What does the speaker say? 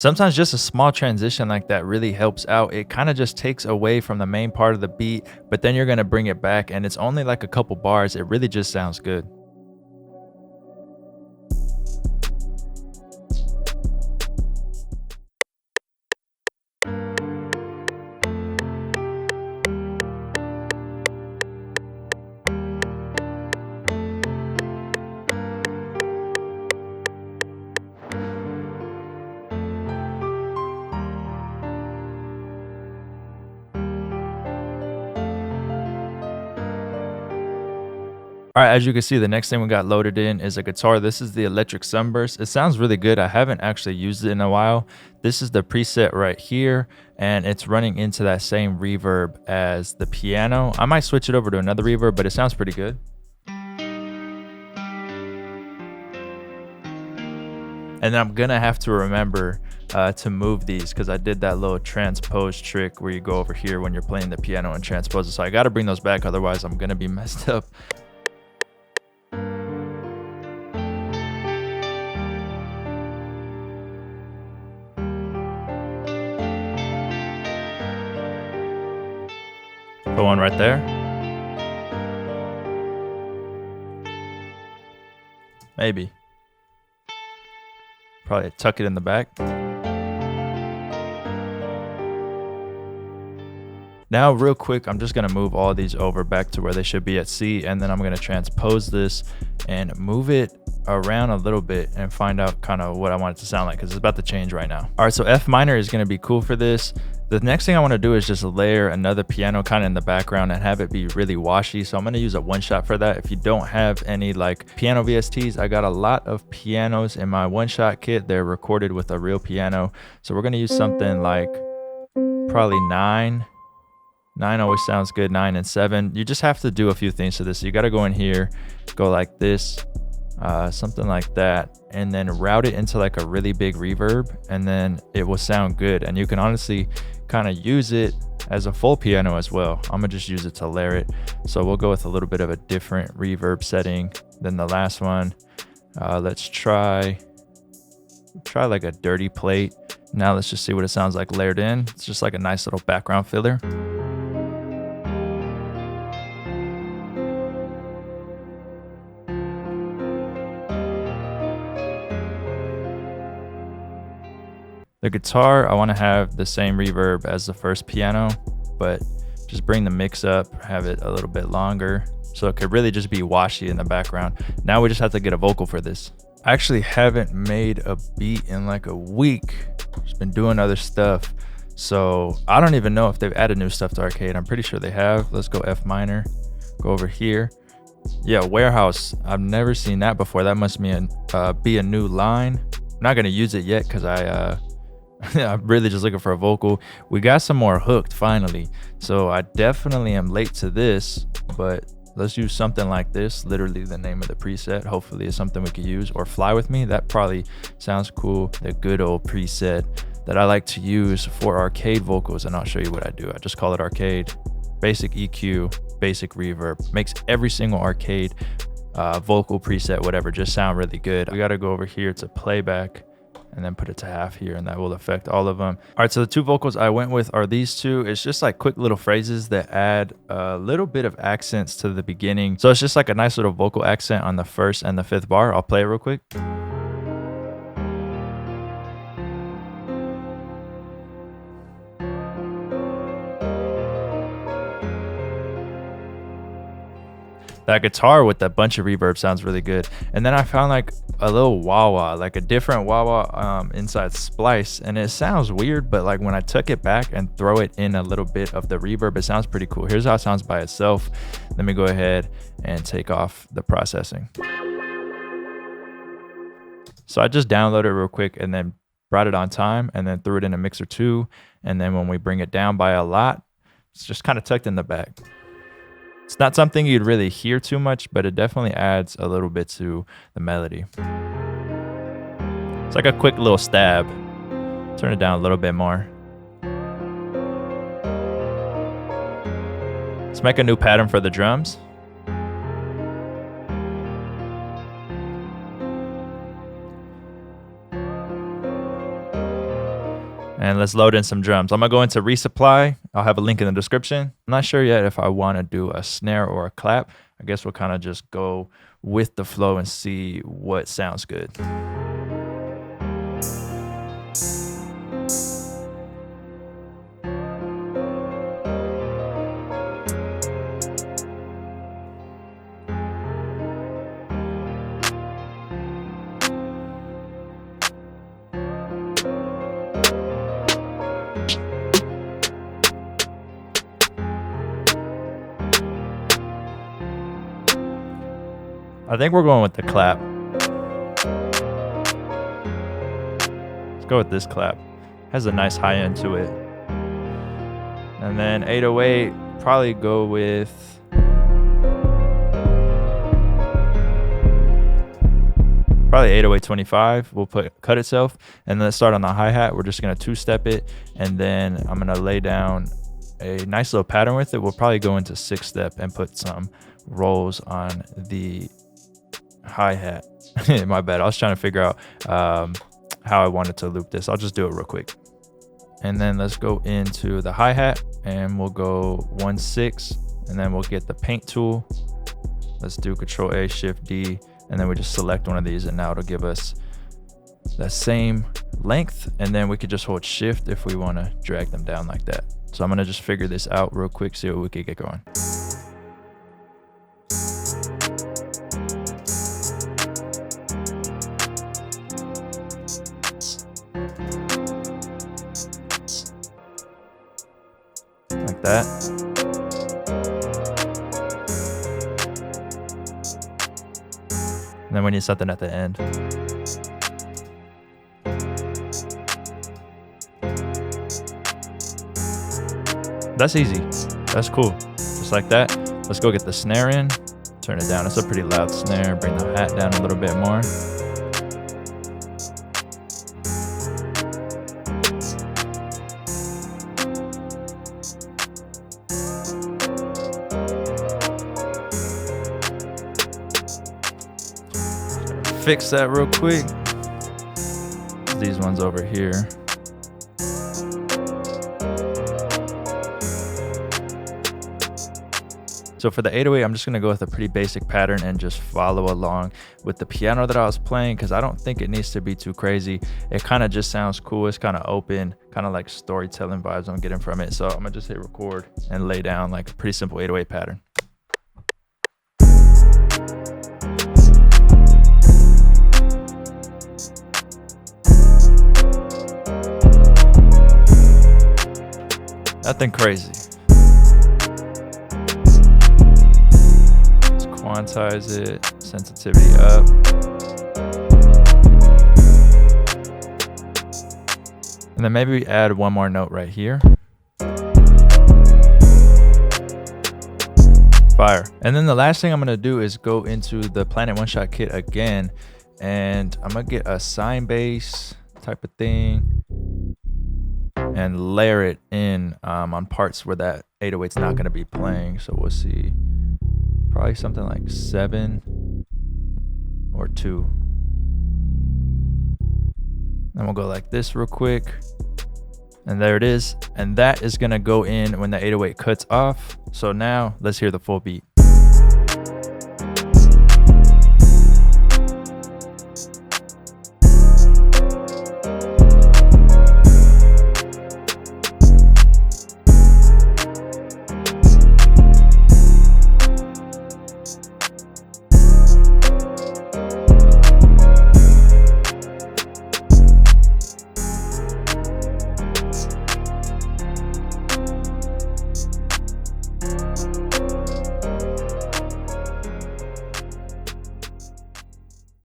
Sometimes just a small transition like that really helps out. It kind of just takes away from the main part of the beat, but then you're going to bring it back and it's only like a couple bars. It really just sounds good. All right, as you can see, the next thing we got loaded in is a guitar. This is the electric sunburst. It sounds really good. I haven't actually used it in a while. This is the preset right here, and it's running into that same reverb as the piano. I might switch it over to another reverb, but it sounds pretty good. And then I'm gonna have to remember to move these because I did that little transpose trick where you go over here when you're playing the piano and transpose it. So I gotta bring those back, otherwise I'm gonna be messed up. Put one right there. Maybe. Probably tuck it in the back. Now, real quick, I'm just gonna move all these over back to where they should be at C, and then I'm gonna transpose this and move it around a little bit and find out kind of what I want it to sound like because it's about to change right now. All right, so F minor is gonna be cool for this. The next thing I want to do is just layer another piano kind of in the background and have it be really washy. So I'm going to use a one shot for that. If you don't have any like piano VSTs, I got a lot of pianos in my one shot kit. They're recorded with a real piano. So we're going to use something like probably 9. 9 always sounds good, 9 and 7. You just have to do a few things to this. So you got to go in here, go like this, something like that, and then route it into like a really big reverb, and then it will sound good. And you can honestly kind of use it as a full piano as well. I'm gonna just use it to layer it. So we'll go with a little bit of a different reverb setting than the last one. Let's try like a dirty plate. Now let's just see what it sounds like layered in. It's just like a nice little background filler. The guitar, I want to have the same reverb as the first piano, but just bring the mix up, have it a little bit longer, so it could really just be washy in the background. Now we just have to get a vocal for this. I actually haven't made a beat in like a week. Just been doing other stuff. So I don't even know if they've added new stuff to Arcade. I'm pretty sure they have. Let's go F minor, go over here. Yeah, Warehouse. I've never seen that before. That must be a new line. I'm not gonna use it yet because I'm really just looking for a vocal. We got some more hooked finally. So I definitely am late to this, but let's use something like this. Literally the name of the preset. Hopefully it's something we could use. Or Fly With Me. That probably sounds cool. The good old preset that I like to use for arcade vocals. And I'll show you what I do. I just call it arcade. Basic EQ, basic reverb. Makes every single arcade vocal preset, whatever, just sound really good. We got to go over here to playback and then put it to half here, and that will affect all of them. All right, so the two vocals I went with are these two. It's just like quick little phrases that add a little bit of accents to the beginning. So it's just like a nice little vocal accent on the first and the fifth bar. I'll play it real quick. That guitar with that bunch of reverb sounds really good. And then I found like a little wah-wah, like a different wah-wah inside Splice. And it sounds weird, but like when I took it back and throw it in a little bit of the reverb, it sounds pretty cool. Here's how it sounds by itself. Let me go ahead and take off the processing. So I just downloaded it real quick and then brought it on time and then threw it in a mixer 2. And then when we bring it down by a lot, it's just kind of tucked in the back. It's not something you'd really hear too much, but it definitely adds a little bit to the melody. It's like a quick little stab. Turn it down a little bit more. Let's make a new pattern for the drums. And let's load in some drums. I'm gonna go into resupply. I'll have a link in the description. I'm not sure yet if I wanna do a snare or a clap. I guess we'll kind of just go with the flow and see what sounds good. I think we're going with the clap. Let's go with this clap. Has a nice high end to it. And then 808, probably go with probably 80825 will cut itself. And then let's start on the hi-hat. We're just gonna two-step it, and then I'm gonna lay down a nice little pattern with it. We'll probably go into 6-step and put some rolls on the hi-hat. My bad. I was trying to figure out how I wanted to loop this. I'll just do it real quick. And then let's go into the hi-hat, and we'll go 1/6, and then we'll get the paint tool. Let's do Control A, Shift D, and then we just select one of these, and now it'll give us that same length. And then we could just hold Shift if we want to drag them down like that. So I'm gonna just figure this out real quick, see what we could get going. Like that. And then we need something at the end. That's easy. That's cool. Just like that. Let's go get the snare in. Turn it down. It's a pretty loud snare. Bring the hat down a little bit more. Fix that real quick. These ones over here. So for the 808, I'm just gonna go with a pretty basic pattern and just follow along with the piano that I was playing, because I don't think it needs to be too crazy. It kind of just sounds cool. It's kind of open, kind of like storytelling vibes I'm getting from it. So I'm gonna just hit record and lay down like a pretty simple 808 pattern. Nothing crazy. Let's quantize it, sensitivity up. And then maybe we add one more note right here. Fire. And then the last thing I'm gonna do is go into the Planet One Shot kit again, and I'm gonna get a sine bass type of thing and layer it in on parts where that 808's not going to be playing. So we'll see probably something like 7 or 2. Then we'll go like this real quick, and there it is. And that is going to go in when the 808 cuts off. So now let's hear the full beat.